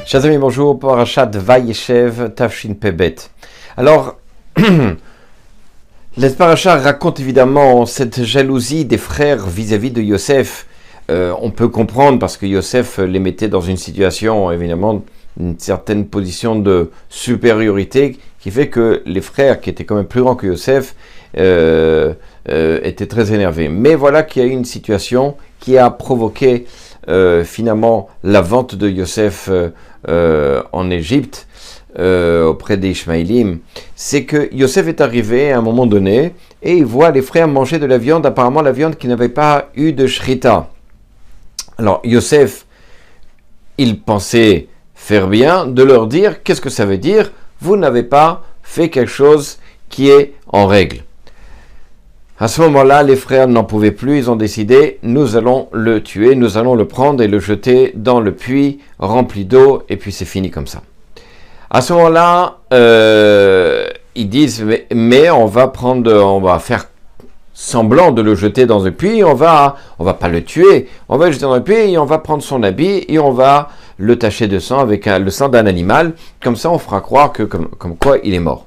Chers amis, bonjour, Parashat Vayeshev, Tafshin Pebet. Alors, la Parashat raconte évidemment cette jalousie des frères vis-à-vis de Yosef. On peut comprendre parce que Yosef les mettait dans une situation, évidemment, une certaine position de supériorité qui fait que les frères, qui étaient quand même plus grands que Yosef, étaient très énervés. Mais voilà qu'il y a eu une situation qui a provoqué finalement la vente de Yosef en Égypte auprès des Ishmaélim. C'est que Yosef est arrivé à un moment donné et il voit les frères manger de la viande, apparemment la viande qui n'avait pas eu de shrita. Alors Yosef, il pensait faire bien de leur dire, qu'est-ce que ça veut dire? Vous n'avez pas fait quelque chose qui est en règle. À ce moment-là, les frères n'en pouvaient plus, ils ont décidé, nous allons le tuer, nous allons le prendre et le jeter dans le puits rempli d'eau, et puis c'est fini comme ça. À ce moment-là, ils disent, mais on va faire semblant de le jeter dans le puits, on va pas le tuer, on va le jeter dans le puits et on va prendre son habit et on va le tacher de sang avec le sang d'un animal, comme ça on fera croire que comme quoi il est mort.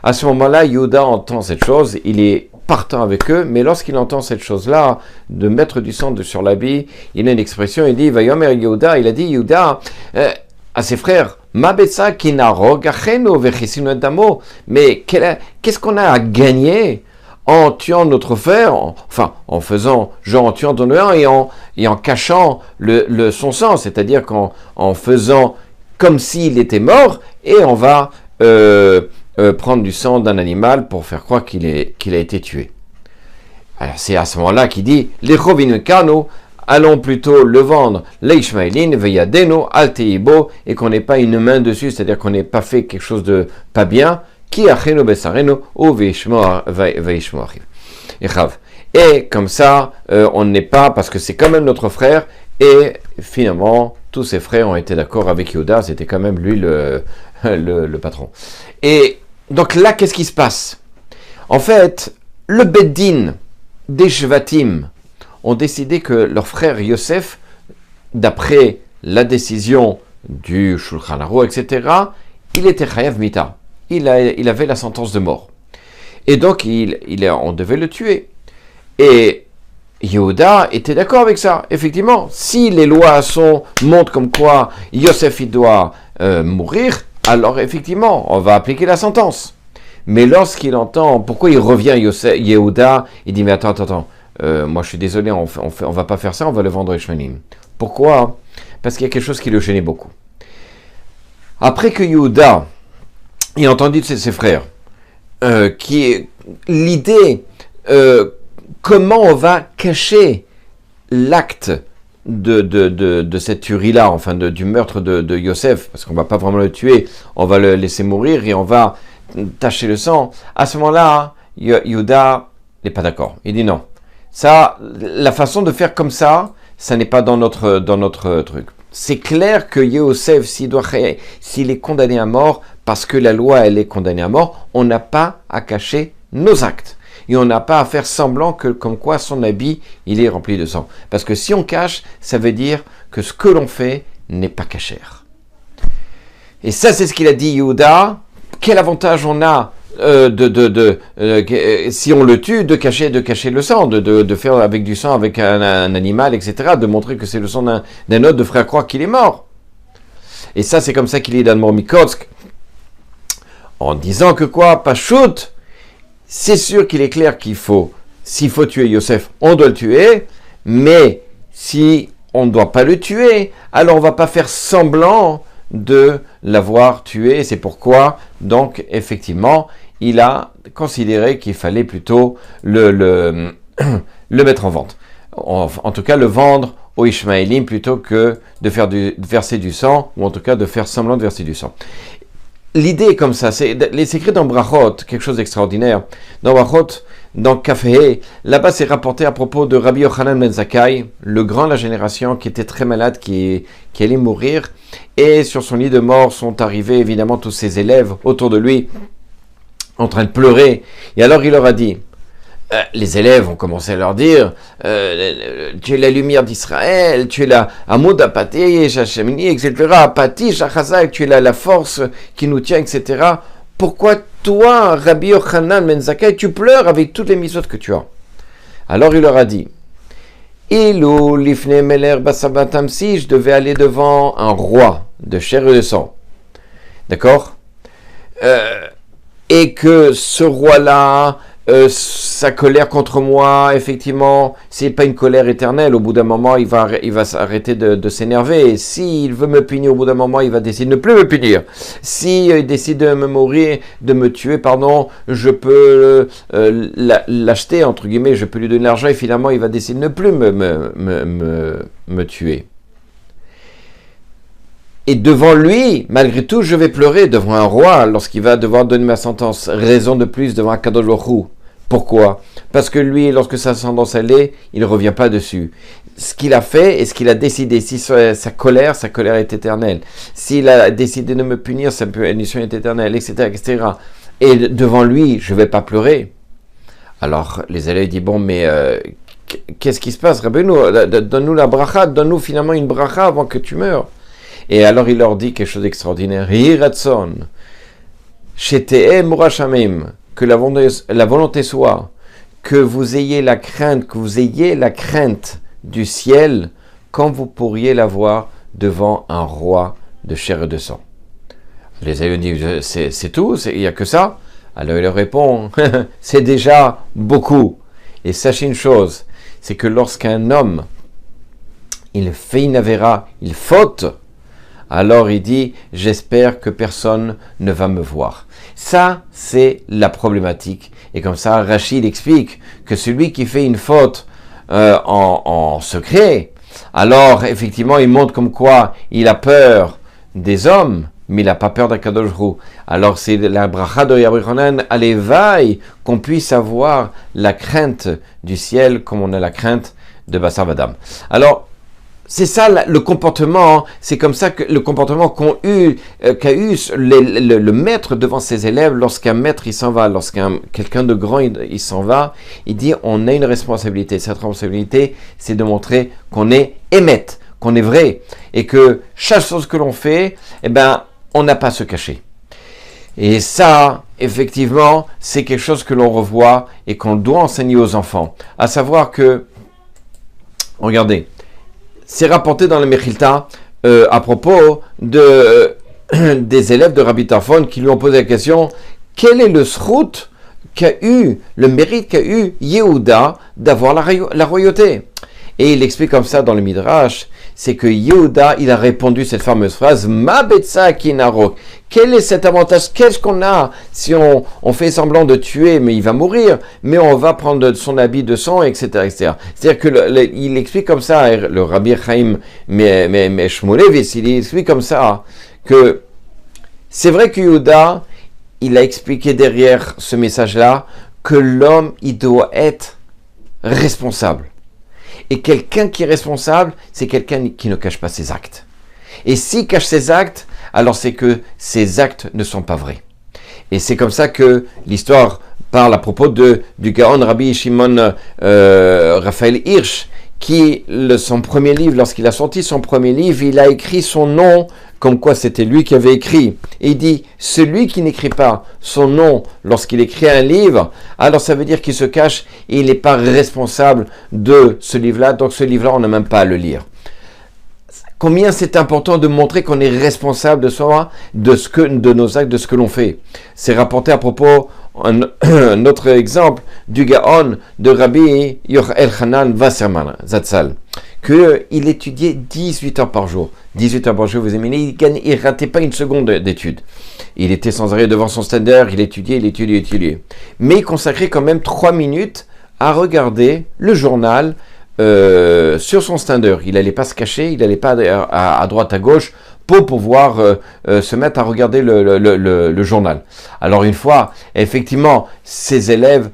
À ce moment-là, Yehuda entend cette chose, il est partant avec eux, mais lorsqu'il entend cette chose-là, de mettre du sang sur l'habit, il a une expression, il dit, Vayomer Yehuda, il a dit Yehuda à ses frères, Ma betsa kinarog achenu vechisinu et damo, mais qu'est-ce qu'on a à gagner en tuant notre frère, en tuant ton frère et en cachant son sang, c'est-à-dire en faisant comme s'il était mort, et on va prendre du sang d'un animal pour faire croire qu'il a été tué. Alors c'est à ce moment-là qu'il dit les Chovinukano, allons plutôt le vendre, l'Ishmaélin, Veyadeno, Alteibo, et qu'on n'ait pas une main dessus, c'est-à-dire qu'on n'ait pas fait quelque chose de pas bien, qui acheno besareno, ou veishmo arrive. Et comme ça, on n'est pas, parce que c'est quand même notre frère, et finalement, tous ses frères ont été d'accord avec Yehuda, c'était quand même lui le patron. Et donc là, qu'est-ce qui se passe? En fait, le Beddin des Shvatim ont décidé que leur frère Yosef, d'après la décision du Shulchan Aruch, etc., il était Chayav Mita. Il avait la sentence de mort. Et donc, on devait le tuer. Et Yehuda était d'accord avec ça. Effectivement, si les lois montrent comme quoi Yosef il doit mourir, alors effectivement, on va appliquer la sentence. Mais lorsqu'il entend, pourquoi il revient Yehuda, il dit, mais attends, moi je suis désolé, on va pas faire ça, on va le vendre à Ishmaélim. Pourquoi? Parce qu'il y a quelque chose qui le gênait beaucoup. Après que Yehuda ait entendu de ses frères, l'idée, comment on va cacher l'acte de cette tuerie-là, enfin du meurtre de Yosef, parce qu'on va pas vraiment le tuer, on va le laisser mourir et on va tacher le sang. À ce moment-là, Yehuda n'est pas d'accord. Il dit non. Ça, la façon de faire comme ça n'est pas dans notre truc. C'est clair que Yosef, s'il est condamné à mort, parce que la loi, elle est condamnée à mort, on n'a pas à cacher nos actes. Et on n'a pas à faire semblant comme quoi son habit, il est rempli de sang. Parce que si on cache, ça veut dire que ce que l'on fait n'est pas cachère. Et ça, c'est ce qu'il a dit Yehuda. Quel avantage on a si on le tue, de cacher le sang, de faire avec du sang, avec un animal, etc., de montrer que c'est le sang d'un autre, de faire croire qu'il est mort. Et ça, c'est comme ça qu'il est dans le Mikotsk, en disant que quoi, pas shoot. C'est sûr qu'il est clair s'il faut tuer Yosef, on doit le tuer, mais si on ne doit pas le tuer, alors on ne va pas faire semblant de l'avoir tué. Et c'est pourquoi, donc, effectivement, il a considéré qu'il fallait plutôt le mettre en vente. En tout cas, le vendre aux Ishmaélim plutôt que de verser du sang, ou en tout cas de faire semblant de verser du sang. L'idée est comme ça, c'est écrit dans Brachot, quelque chose d'extraordinaire. Dans Brachot, dans Kafé, là-bas c'est rapporté à propos de Rabbi Yochanan ben Zakkai, le grand de la génération qui était très malade, qui allait mourir, et sur son lit de mort sont arrivés évidemment tous ses élèves autour de lui, en train de pleurer, et alors il leur a dit, les élèves ont commencé à leur dire tu es la lumière d'Israël, tu es la Amoud Apati, Shachemini, etc. Apati, Shachazak, tu es la force qui nous tient, etc. Pourquoi toi, Rabbi Yochanan ben Zakkai, tu pleures avec toutes les mitzvot que tu as? Alors il leur a dit Ilou lifne meler basabatam, si je devais aller devant un roi de chair et de sang, d'accord, et que ce roi-là, sa colère contre moi, effectivement, c'est pas une colère éternelle. Au bout d'un moment, il va s'arrêter de s'énerver. Et s'il veut me punir, au bout d'un moment, il va décider de ne plus me punir. S'il décide de me tuer, je peux l'acheter, entre guillemets, je peux lui donner l'argent et finalement, il va décider de ne plus me tuer. Et devant lui, malgré tout, je vais pleurer devant un roi lorsqu'il va devoir donner ma sentence. Raison de plus devant un Kadosh Baruch Hu. Pourquoi? Parce que lui, lorsque sa sentence est, il ne revient pas dessus. Ce qu'il a fait et ce qu'il a décidé, si sa colère est éternelle. S'il a décidé de me punir, sa punition est éternelle, etc., etc. Et devant lui, je ne vais pas pleurer. Alors, les élèves disent, bon, mais qu'est-ce qui se passe? Rabbeinu, donne-nous la bracha, donne-nous finalement une bracha avant que tu meurs. Et alors il leur dit quelque chose d'extraordinaire. Hiratson, Shetee Murashamim, que la volonté soit que vous ayez la crainte du ciel quand vous pourriez l'avoir devant un roi de chair et de sang. Les élèves disent, c'est tout, il n'y a que ça? Alors il leur répond, c'est déjà beaucoup. Et sachez une chose, c'est que lorsqu'un homme, il fait une avéra, il faute, alors il dit, j'espère que personne ne va me voir. Ça, c'est la problématique. Et comme ça, Rachid explique que celui qui fait une faute en secret, alors effectivement, il montre comme quoi il a peur des hommes, mais il n'a pas peur d'Akadosh Baruch Hu. Alors c'est la bracha de Rabbi Yochanan à l'éveil qu'on puisse avoir la crainte du ciel comme on a la crainte de Bassar Vadam. Alors, c'est ça le comportement, c'est comme ça que le comportement qu'a eu le maître devant ses élèves lorsqu'un maître il s'en va, quelqu'un de grand il s'en va, il dit on a une responsabilité. Cette responsabilité, c'est de montrer qu'on est émette, qu'on est vrai, et que chaque chose que l'on fait, on n'a pas à se cacher. Et ça, effectivement, c'est quelque chose que l'on revoit et qu'on doit enseigner aux enfants, à savoir que, regardez, c'est rapporté dans le Mechilta à propos des élèves de Rabbi Tarfon qui lui ont posé la question quel est le srout le mérite qu'a eu Yehuda d'avoir la royauté? Et il explique comme ça dans le Midrash, c'est que Yehuda, il a répondu cette fameuse phrase Ma betsa kinarok. Quel est cet avantage? Qu'est-ce qu'on a si on fait semblant de tuer, mais il va mourir, mais on va prendre son habit de sang, etc., etc. C'est-à-dire que il explique comme ça, le Rabbi Chaim Shmulevitz, il explique comme ça que c'est vrai que Yehuda, il a expliqué derrière ce message-là que l'homme, il doit être responsable. Et quelqu'un qui est responsable, c'est quelqu'un qui ne cache pas ses actes. Et s'il cache ses actes, alors c'est que ses actes ne sont pas vrais. Et c'est comme ça que l'histoire parle à propos du Gaon Rabbi Shimon Raphaël Hirsch, qui, son premier livre, lorsqu'il a sorti son premier livre, il a écrit son nom, comme quoi c'était lui qui avait écrit. Et il dit, celui qui n'écrit pas son nom lorsqu'il écrit un livre, alors ça veut dire qu'il se cache et il n'est pas responsable de ce livre-là, donc ce livre-là, on n'a même pas à le lire. Combien c'est important de montrer qu'on est responsable de soi, de nos actes, de ce que l'on fait. C'est rapporté à propos, un autre exemple, du Gaon de Rabbi Elchanan Wasserman Zatzal, qu'il étudiait 18 heures par jour. 18 heures par jour, vous imaginez, il ne ratait pas une seconde d'étude. Il était sans arrêt devant son stander, il étudiait. Mais il consacrait quand même 3 minutes à regarder le journal sur son stander. Il n'allait pas se cacher, il n'allait pas à droite, à gauche, pour pouvoir se mettre à regarder le journal. Alors une fois, effectivement, ses élèves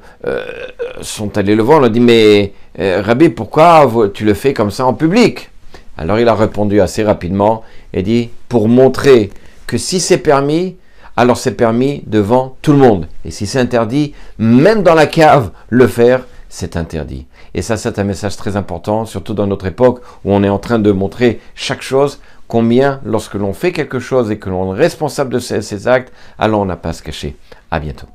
sont allés le voir, on lui a dit, mais Rabbi, pourquoi tu le fais comme ça en public? Alors il a répondu assez rapidement et dit, pour montrer que si c'est permis, alors c'est permis devant tout le monde. Et si c'est interdit, même dans la cave, le faire, c'est interdit. Et ça, c'est un message très important, surtout dans notre époque où on est en train de montrer chaque chose, combien lorsque l'on fait quelque chose et que l'on est responsable de ces actes, alors on n'a pas à se cacher. À bientôt.